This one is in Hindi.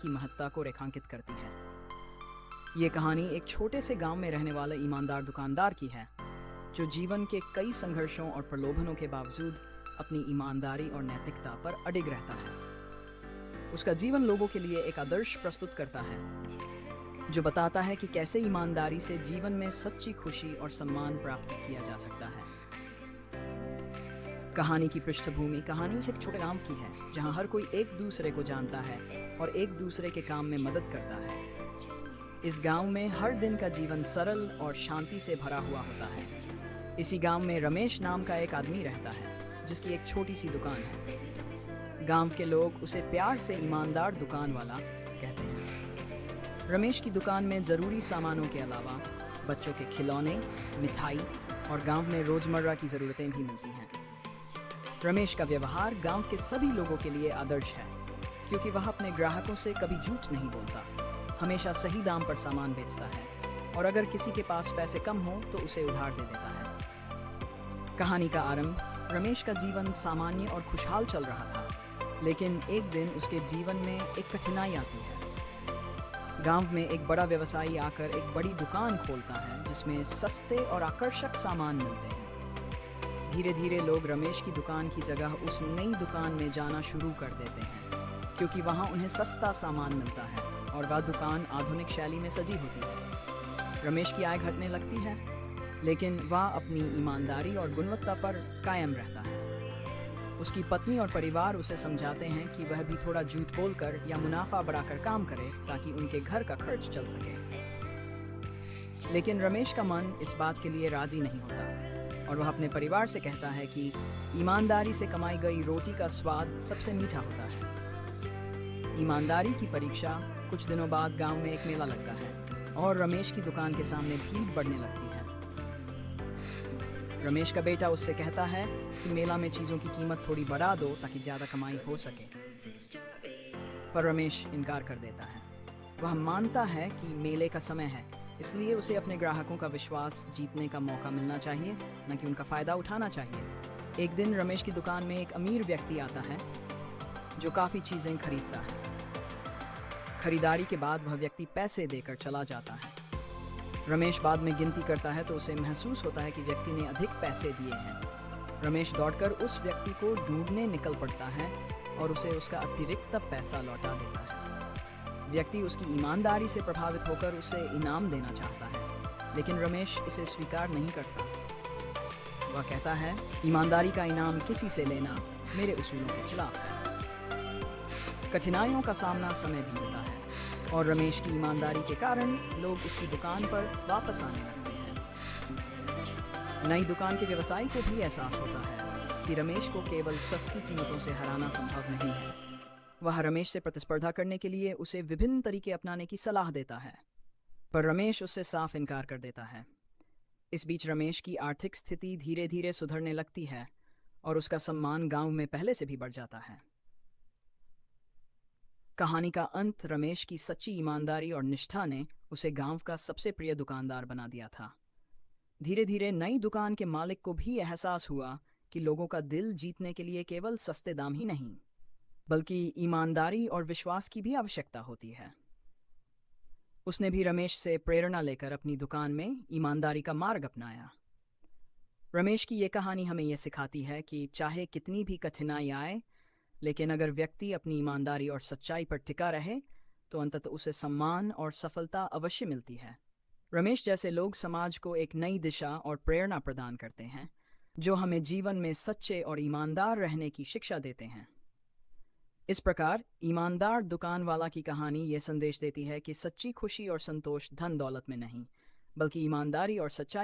की महत्ता को रेखांकित करती है। ये कहानी एक छोटे से गांव में रहने वाले ईमानदार दुकानदार की है, जो जीवन के कई संघर्षों और प्रलोभनों के बावजूद अपनी ईमानदारी और नैतिकता पर अडिग रहता है। उसका जीवन लोगों के लिए एक आदर्श प्रस्तुत करता है, जो बताता है कि कैसे ईमानदारी से जीवन में सच्ची खुशी और सम्मान प्राप्त किया जा सकता है। कहानी की पृष्ठभूमि कहानी एक छोटे गांव की है, जहां हर कोई एक दूसरे को जानता है और एक दूसरे के काम में मदद करता है। इस गांव में हर दिन का जीवन सरल और शांति से भरा हुआ होता है। इसी गांव में रमेश नाम का एक आदमी रहता है, जिसकी एक छोटी सी दुकान है। गांव के लोग उसे प्यार से ईमानदार दुकान वाला कहते हैं। रमेश की दुकान में ज़रूरी सामानों के अलावा बच्चों के खिलौने, मिठाई और गांव में रोजमर्रा की ज़रूरतें भी मिलती हैं। रमेश का व्यवहार गांव के सभी लोगों के लिए आदर्श है, क्योंकि वह अपने ग्राहकों से कभी झूठ नहीं बोलता, हमेशा सही दाम पर सामान बेचता है और अगर किसी के पास पैसे कम हो तो उसे उधार दे देता है। कहानी का आरंभ रमेश का जीवन सामान्य और खुशहाल चल रहा था, लेकिन एक दिन उसके जीवन में एक कठिनाई आती है। गांव में एक बड़ा व्यवसायी आकर एक बड़ी दुकान खोलता है, जिसमें सस्ते और आकर्षक सामान मिलते हैं। धीरे धीरे लोग रमेश की दुकान की जगह उस नई दुकान में जाना शुरू कर देते हैं, क्योंकि वहां उन्हें सस्ता सामान मिलता है और वह दुकान आधुनिक शैली में सजी होती है। रमेश की आय घटने लगती है, लेकिन वह अपनी ईमानदारी और गुणवत्ता पर कायम रहता है। उसकी पत्नी और परिवार उसे समझाते हैं कि वह भी थोड़ा झूठ बोलकर या मुनाफा बढ़ाकर काम करे, ताकि उनके घर का खर्च चल सके। लेकिन रमेश का मन इस बात के लिए राजी नहीं होता और वह अपने परिवार से कहता है कि ईमानदारी से कमाई गई रोटी का स्वाद सबसे मीठा होता है। ईमानदारी की परीक्षा कुछ दिनों बाद गांव में एक मेला लगता है और रमेश की दुकान के सामने भीड़ बढ़ने लगती है। रमेश का बेटा उससे कहता है कि मेला में चीज़ों की कीमत थोड़ी बढ़ा दो, ताकि ज़्यादा कमाई हो सके। पर रमेश इनकार कर देता है। वह मानता है कि मेले का समय है, इसलिए उसे अपने ग्राहकों का विश्वास जीतने का मौका मिलना चाहिए, न कि उनका फ़ायदा उठाना चाहिए। एक दिन रमेश की दुकान में एक अमीर व्यक्ति आता है, जो काफ़ी चीज़ें खरीदता है। खरीदारी के बाद वह व्यक्ति पैसे देकर चला जाता है। रमेश बाद में गिनती करता है तो उसे महसूस होता है कि व्यक्ति ने अधिक पैसे दिए हैं। रमेश दौड़कर उस व्यक्ति को ढूंढने निकल पड़ता है और उसे उसका अतिरिक्त पैसा लौटा देता है। व्यक्ति उसकी ईमानदारी से प्रभावित होकर उसे इनाम देना चाहता है, लेकिन रमेश इसे स्वीकार नहीं करता। वह कहता है, ईमानदारी का इनाम किसी से लेना मेरे उसूलों के खिलाफ है। कठिनाइयों का सामना समय बीतता है और रमेश की ईमानदारी के कारण लोग उसकी दुकान पर वापस आने लगते हैं। नई दुकान के व्यवसायी को भी एहसास होता है कि रमेश को केवल सस्ती कीमतों से हराना संभव नहीं है। वह रमेश से प्रतिस्पर्धा करने के लिए उसे विभिन्न तरीके अपनाने की सलाह देता है, पर रमेश उससे साफ इनकार कर देता है। इस बीच रमेश की आर्थिक स्थिति धीरे धीरे सुधरने लगती है और उसका सम्मान गांव में पहले से भी बढ़ जाता है। कहानी का अंत रमेश की सच्ची ईमानदारी और निष्ठा ने उसे गांव का सबसे प्रिय दुकानदार बना दिया था। धीरे धीरे नई दुकान के मालिक को भी एहसास हुआ कि लोगों का दिल जीतने के लिए केवल सस्ते दाम ही नहीं, बल्कि ईमानदारी और विश्वास की भी आवश्यकता होती है। उसने भी रमेश से प्रेरणा लेकर अपनी दुकान में ईमानदारी का मार्ग अपनाया। रमेश की ये कहानी हमें यह सिखाती है कि चाहे कितनी भी कठिनाई आए, लेकिन अगर व्यक्ति अपनी ईमानदारी और सच्चाई पर टिका रहे, तो अंततः उसे सम्मान और सफलता अवश्य मिलती है। रमेश जैसे लोग समाज को एक नई दिशा और प्रेरणा प्रदान करते हैं, जो हमें जीवन में सच्चे और ईमानदार रहने की शिक्षा देते हैं। इस प्रकार ईमानदार दुकान वाला की कहानी ये संदेश देती है कि सच्ची खुशी और संतोष धन दौलत में नहीं, बल्कि ईमानदारी और सच्चाई